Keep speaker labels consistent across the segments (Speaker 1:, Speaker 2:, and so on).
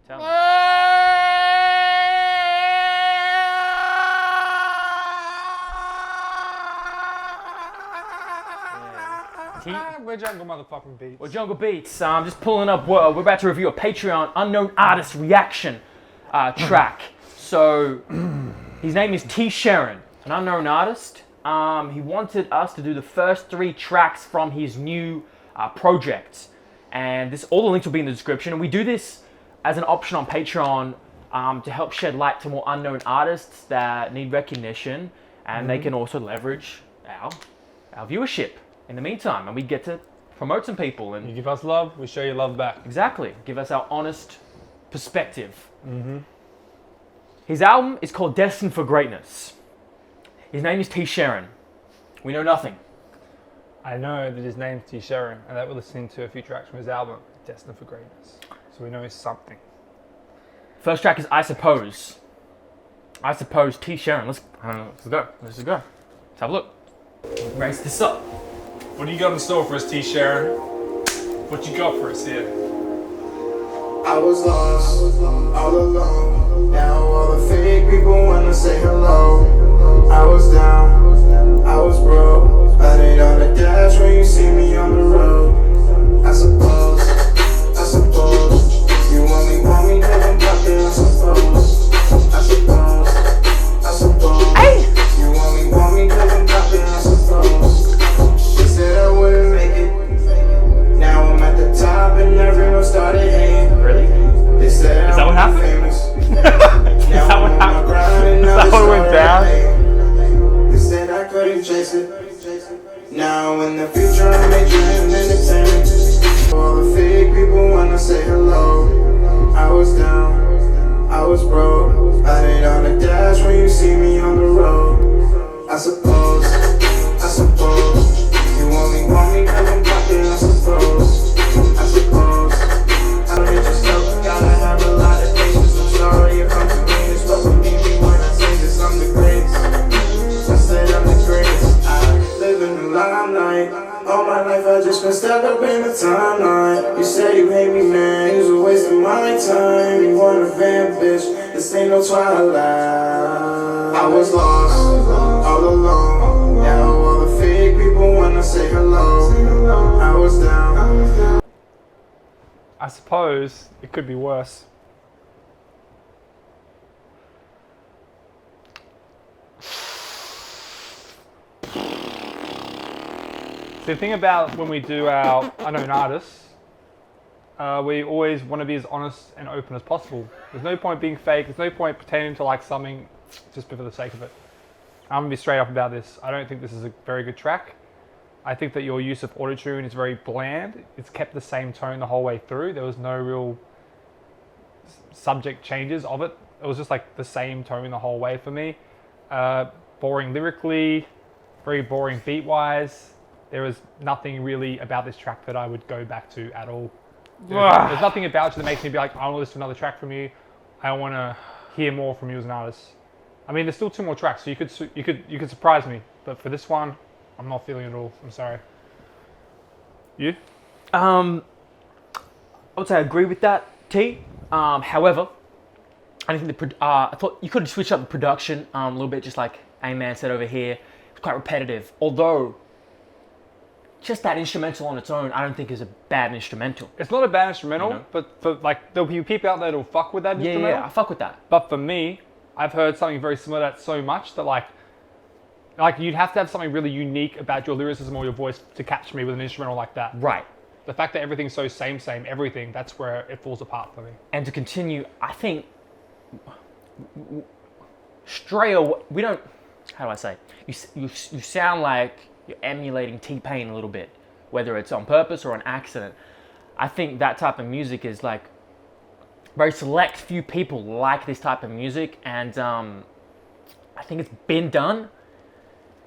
Speaker 1: Tell me.
Speaker 2: We're jungle motherfucking beats.
Speaker 1: Well, Jungle Beats. I'm just pulling up. We're about to review a Patreon unknown artist reaction track. So his name is T.SHERIN, an unknown artist. He wanted us to do the first 3 tracks from his new project, and all the links will be in the description. And we do this as an option on Patreon to help shed light to more unknown artists that need recognition, and they can also leverage our viewership in the meantime, and we get to promote some people. And
Speaker 2: you give us love, we show you love back.
Speaker 1: Exactly. Give us our honest perspective. His album is called Destined for Greatness. His name is T.SHERIN. We know nothing.
Speaker 2: I know that his name's T.SHERIN, and that we're listening to a few tracks from his album, Destined for Greatness. So we know it's something.
Speaker 1: First track is I Suppose. I Suppose, T.SHERIN. Let's go. Let's go. Let's have a look. Raise this up.
Speaker 2: What do you got in store for us, T.SHERIN? What you got for us here?
Speaker 3: I was lost, all alone. Now all the fake people wanna say hello. I was down, I was broke. I laid on the dash when you see me on the road. I suppose you only want me 'cause I'm poppin'. I suppose you only want me 'cause I'm poppin'. I suppose they said I wouldn't make it. Now I'm at the top and everyone started hating.
Speaker 1: Really?
Speaker 3: They said
Speaker 1: Is that what happened?
Speaker 3: Is
Speaker 1: that what happened? Is that what went down?
Speaker 3: They said I couldn't chase it. Now in the future I make dreams entertainment. All the fake people wanna say hello. I was down, I was broke. I laid on the dash when you see me on the road. I suppose you only want me 'cause I'm poppin'. I suppose I don't need your stuff. Gotta have a lot of patience. I'm sorry if I'm too mean. It's what believe me when I say this. I'm the greatest. I said I'm the greatest. I live in the limelight. All my life I just been stuck up in the timeline. You say you hate me, man. It was a waste of my time. You want a van, bitch. This ain't no Twilight. I was lost, all alone. Now all the fake people wanna say hello. I was down.
Speaker 2: I suppose it could be worse. The thing about when we do our unknown artists, we always want to be as honest and open as possible. There's no point being fake. There's no point pretending to like something just for the sake of it. I'm going to be straight up about this. I don't think this is a very good track. I think that your use of autotune is very bland. It's kept the same tone the whole way through. There was no real subject changes of it. It was just like the same tone the whole way for me. Boring lyrically, very boring beat-wise. There was nothing really about this track that I would go back to at all. There's nothing about you that makes me be like, I want to listen to another track from you. I want to hear more from you as an artist. I mean, there's still 2 more tracks, so you could surprise me. But for this one, I'm not feeling it at all. I'm sorry. You?
Speaker 1: I would say I agree with that, T. However, I think I thought you could have switched up the production a little bit, just like A-Man said over here. It's quite repetitive. Although, just that instrumental on its own, I don't think is a bad instrumental.
Speaker 2: It's not a bad instrumental, but for like there'll be people out there that'll fuck with that instrumental.
Speaker 1: Yeah, I fuck with that.
Speaker 2: But for me, I've heard something very similar to that so much that like you'd have to have something really unique about your lyricism or your voice to catch me with an instrumental like that.
Speaker 1: Right.
Speaker 2: The fact that everything's so same, everything, that's where it falls apart for me.
Speaker 1: And to continue, I think stray away, we don't, how do I say? You sound like you're emulating T-Pain a little bit, whether it's on purpose or an accident. I think that type of music is like, very select few people like this type of music, and I think it's been done,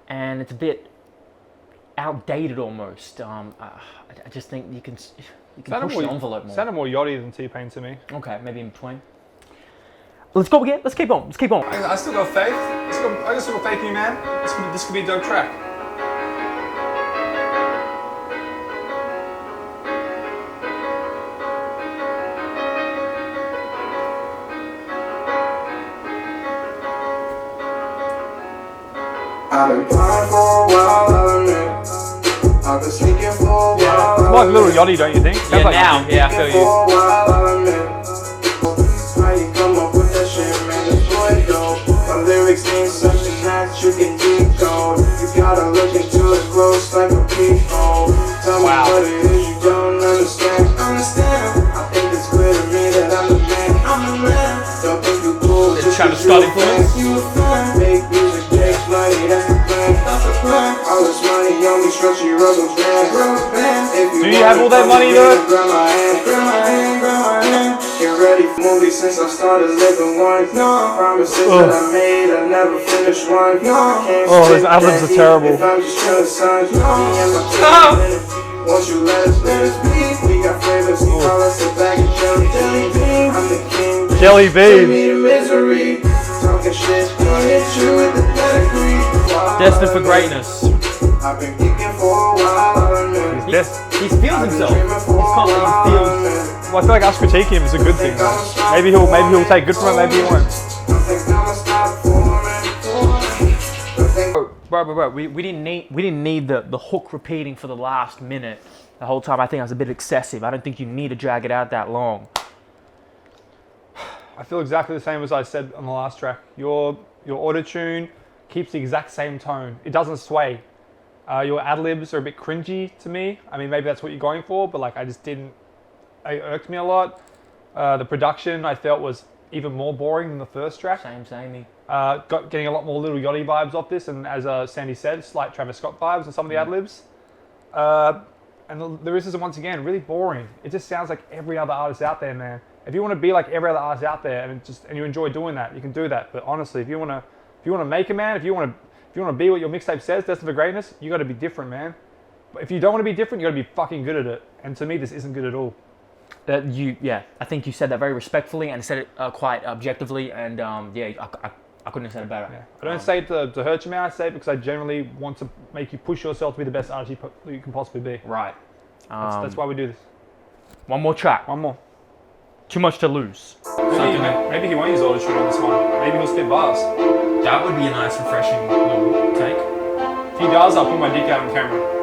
Speaker 1: and it's a bit outdated almost. I just think you can push the envelope more.
Speaker 2: Sounded more yachty than T-Pain to me.
Speaker 1: Okay, maybe in between. Let's go again. Let's keep on. Let's keep on.
Speaker 2: I still got faith. I still got faith in you, man. This could be a dope track.
Speaker 3: I've been flying for a while, I'll admit. I've been sneaking for a while.
Speaker 2: It's like Little Yachty, don't you think? Sounds
Speaker 1: Yeah,
Speaker 2: like
Speaker 1: now. Yeah, I feel you.
Speaker 3: For a while, I'll admit. How you come up with that shit, man? It's boy dope. My lyrics ain't something that you can decode. You gotta look into it close like a peephole. Tell me what it is you don't understand. I think it's clear to me that I'm the man. Don't think you cool.
Speaker 1: Is Travis Scott influence?
Speaker 3: You a fan. Make music, take money, that's the plan. All this money on me, stretchy rubber band.
Speaker 2: Do you have all that money though?
Speaker 3: Grab my hand. Get ready for movies since I started living one. Promises that I made, I never finished one.
Speaker 2: Those ad-libs are terrible.
Speaker 3: If I'm just chillin', son. Me and my team. Won't you let us be? We got flavors, call us a bag of jelly beans. I'm the king.
Speaker 2: Jelly beans.
Speaker 3: Me the misery. Talking shit, gonna hit you with the pedigree.
Speaker 1: Destined for greatness.
Speaker 3: I've been kicking for a while.
Speaker 1: He feels himself. He's confident. He feels.
Speaker 2: Well, I feel like us critiquing him is a good thing. Though. Maybe he'll take good from it. Maybe he won't.
Speaker 1: Bro. We didn't need the hook repeating for the last minute the whole time. I think that was a bit excessive. I don't think you need to drag it out that long.
Speaker 2: I feel exactly the same as I said on the last track. Your auto-tune keeps the exact same tone. It doesn't sway. Your ad-libs are a bit cringy to me. I mean, maybe that's what you're going for, but like I just didn't. It irked me a lot. The production I felt was even more boring than the first track.
Speaker 1: Samey.
Speaker 2: Getting a lot more Little Yachty vibes off this, and as Sandy said, slight Travis Scott vibes on some of the ad-libs. And the lyricism, once again, really boring. It just sounds like every other artist out there, man. If you want to be like every other artist out there and you enjoy doing that, you can do that. But honestly, if you want to make it, man, if you want to be what your mixtape says, Destined for Greatness, you got to be different, man. But if you don't want to be different, you got to be fucking good at it. And to me, this isn't good at all.
Speaker 1: I think you said that very respectfully and said it quite objectively, and I couldn't have said it better.
Speaker 2: Yeah. I don't say it to hurt you, man. I say it because I generally want to make you push yourself to be the best artist you can possibly be.
Speaker 1: Right.
Speaker 2: That's why we do this.
Speaker 1: One more track.
Speaker 2: One more.
Speaker 1: Too much to lose.
Speaker 2: Maybe he won't use auto-tune on this one. Maybe he'll spit bars.
Speaker 1: That would be a nice, refreshing little take.
Speaker 2: If he does, I'll put my dick out on camera.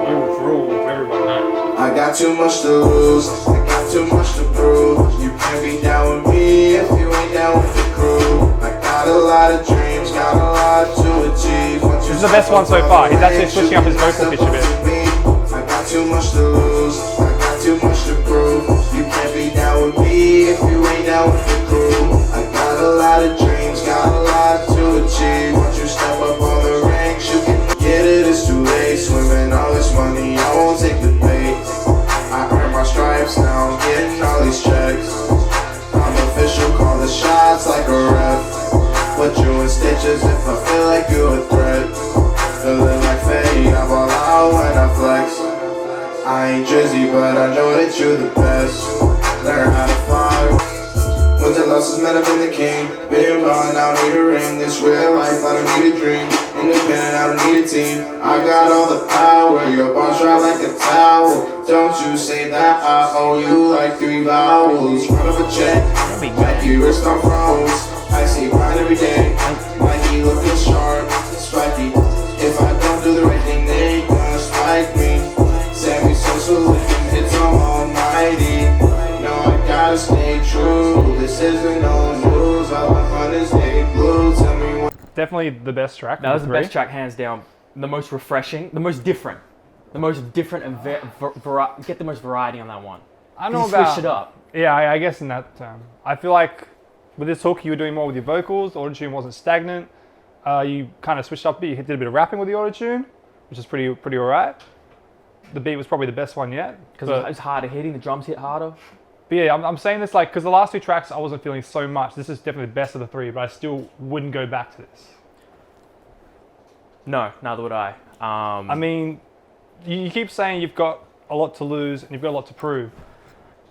Speaker 2: For everybody. No.
Speaker 3: I got too much to lose, I got too much to prove. You can't be down with me if you ain't down with the crew. I got a lot of dreams, got a lot to achieve.
Speaker 2: This is the best one so far. He's actually switching up his vocal pitch a bit.
Speaker 3: I got too much to lose, I got too much to prove. You can't be down with me if you ain't down with the crew. I got a lot of dreams, got a lot to achieve. Once you step up on the ranks, you can get it, it's too late. Swimming all this money, I won't take the bait. I earn my stripes, now I'm getting all these checks. I'm official, call the shots like a ref. Put you in stitches if I feel like you're a threat. Feeling like Fade, I ball out when I flex. I ain't Drizzy, but I know that you're the best. Learn how to fly. Wins and losses, man, I've been the king. Been ballin', I don't need a ring. This real life, I don't need a dream. Independent, I don't need a team. I got all the power. Your boss dry like a towel. Don't you say that I owe you like 3 vowels. Run up a check, like you wrist on froze. I see mine every day. Mikey looking sharp, spiky. If I don't do the right thing, they gonna spike me. Sammy Sosa it's almighty. No, I gotta stay true. This isn't no news. All the hunters, they blue. Tell me what.
Speaker 2: Definitely the best track.
Speaker 1: That was the best track, hands down. The most refreshing, the most different. The most different and get the most variety on that one.
Speaker 2: I know
Speaker 1: about. Switched it up.
Speaker 2: Yeah, I guess in that term. I feel like with this hook, you were doing more with your vocals. The auto-tune wasn't stagnant. You kind of switched up. You did a bit of rapping with the auto-tune, which is pretty alright. The beat was probably the best one yet.
Speaker 1: Because it was harder hitting, the drums hit harder.
Speaker 2: But yeah, I'm saying this like, because the last 2 tracks I wasn't feeling so much. This is definitely the best of the 3, but I still wouldn't go back to this.
Speaker 1: No, neither would I.
Speaker 2: I mean, you keep saying you've got a lot to lose and you've got a lot to prove.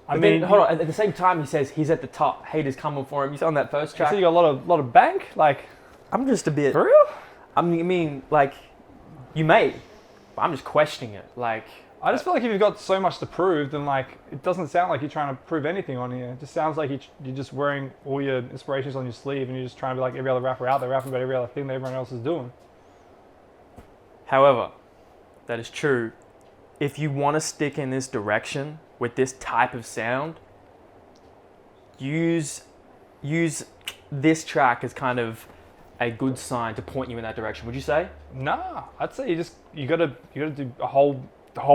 Speaker 1: I mean, hold on. At the same time, he says he's at the top. Haters coming for him. You saw on that first track.
Speaker 2: You got a lot of bank. Like,
Speaker 1: I'm just a bit.
Speaker 2: For real?
Speaker 1: I mean, like, you may. But I'm just questioning it. Like,
Speaker 2: I just feel like if you've got so much to prove, then like it doesn't sound like you're trying to prove anything on here. It just sounds like you're just wearing all your inspirations on your sleeve and you're just trying to be like every other rapper out there, rapping about every other thing that everyone else is doing.
Speaker 1: However, that is true. If you want to stick in this direction with this type of sound, use this track as kind of a good sign to point you in that direction. Would you say?
Speaker 2: Nah, I'd say you gotta do a whole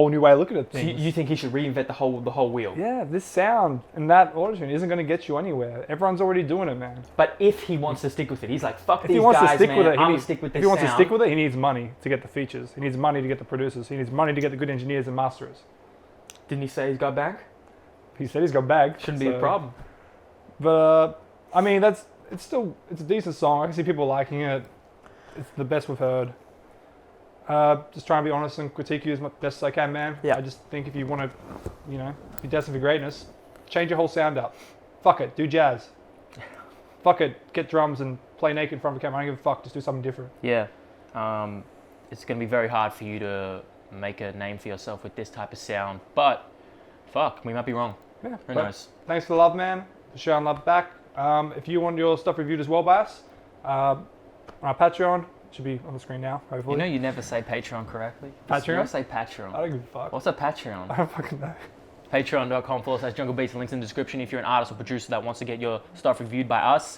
Speaker 2: new way of looking at
Speaker 1: So
Speaker 2: things.
Speaker 1: you think he should reinvent the whole wheel?
Speaker 2: Yeah, this sound and that autotune isn't going to get you anywhere. Everyone's already doing it, man.
Speaker 1: But if he wants to stick with it, he's like, fuck
Speaker 2: If
Speaker 1: these
Speaker 2: he wants
Speaker 1: guys,
Speaker 2: to stick
Speaker 1: man.
Speaker 2: with it,
Speaker 1: I'm gonna stick with this
Speaker 2: if he wants to
Speaker 1: sound.
Speaker 2: stick with it, he needs money to get the features. He needs money to get the producers. He needs money to get the good engineers and masters.
Speaker 1: Didn't he say he's got back?
Speaker 2: He said he's got bags.
Speaker 1: Shouldn't be a problem.
Speaker 2: But I mean, it's a decent song. I can see people liking it. It's the best we've heard. Just trying to be honest and critique you as best as I can, man.
Speaker 1: Yeah.
Speaker 2: I just think if you want to, be destined for greatness, change your whole sound up. Fuck it, do jazz. Fuck it, get drums and play naked in front of the camera. I don't give a fuck. Just do something different.
Speaker 1: Yeah. It's going to be very hard for you to make a name for yourself with this type of sound. But, fuck, we might be wrong.
Speaker 2: Yeah.
Speaker 1: Who
Speaker 2: but
Speaker 1: knows?
Speaker 2: Thanks for the love, man. For showing love back. If you want your stuff reviewed as well by us, on our Patreon, should be on the screen now, hopefully.
Speaker 1: You know you never say Patreon correctly.
Speaker 2: Patreon?
Speaker 1: You never say Patreon.
Speaker 2: I don't give a fuck.
Speaker 1: What's a Patreon?
Speaker 2: I don't fucking know.
Speaker 1: Patreon.com/Jungle Beats. The link's in the description if you're an artist or producer that wants to get your stuff reviewed by us.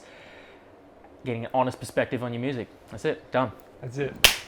Speaker 1: Getting an honest perspective on your music. That's it. Done.
Speaker 2: That's it.